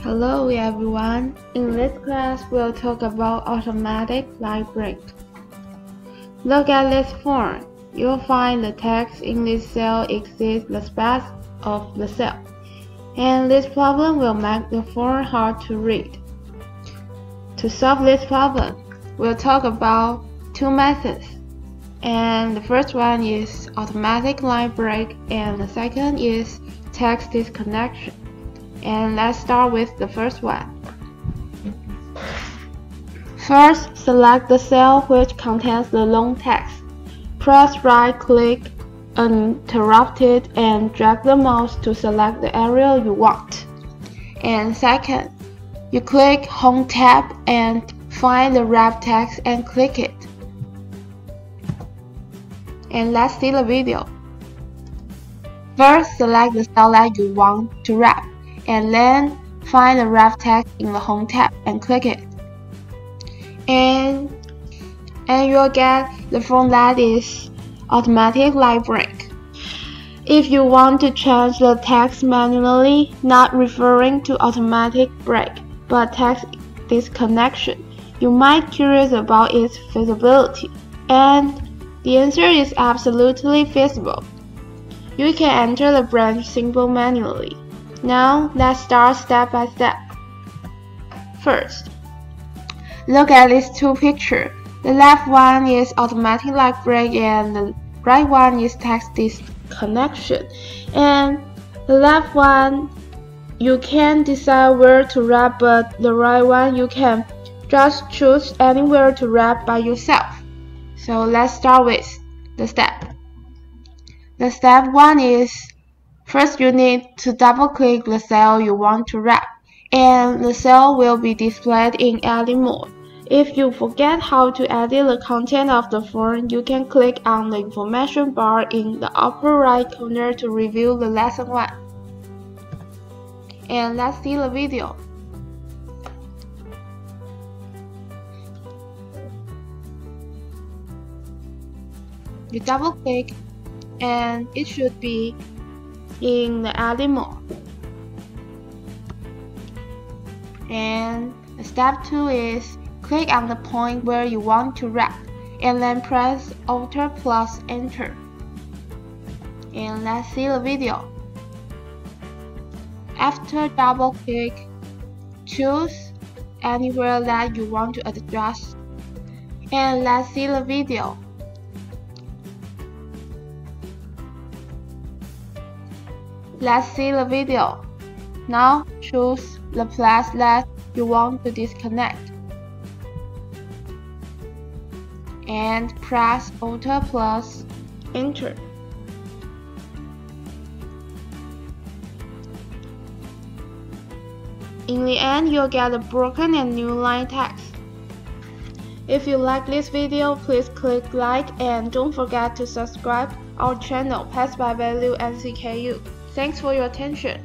Hello everyone. In this class, we'll talk about automatic light break. Look at this form. You'll find the text in this cell exceeds the space of the cell, and this problem will make the form hard to read. To solve this problem, we'll talk about two methods, and the first one is automatic light break, and the second is text disconnection. And let's start with the first one. First, select the cell which contains the long text. Press right-click uninterrupted and drag the mouse to select the area you want. And second, you click Home tab and find the wrap text and click it. And let's see the video. First, select the cell that you want to wrap, and then find the wrap text in the Home tab and click it. And you'll get the form that is automatic light break. If you want to change the text manually, not referring to automatic break, but text disconnection, you might be curious about its feasibility. And the answer is absolutely feasible. You can enter the branch symbol manually. Now, let's start step by step. First, look at these two pictures. The left one is automatic light break and the right one is text disconnection. And the left one, you can decide where to wrap, but the right one, you can just choose anywhere to wrap by yourself. So let's start with the step. The step one is, first, you need to double-click the cell you want to wrap, and the cell will be displayed in edit mode. If you forget how to edit the content of the form, you can click on the information bar in the upper right corner to review the lesson 1. And let's see the video. You double-click, and it should be in the edit mode. And step 2 is click on the point where you want to wrap and then press Alt plus Enter. And let's see the video. After double click, choose anywhere that you want to adjust. And let's see the video. Let's see the video. Now choose the place that you want to disconnect and press Alt plus Enter. In the end, you'll get a broken and new line text. If you like this video, please click like and don't forget to subscribe our channel Pass by Value NCKU. Thanks for your attention.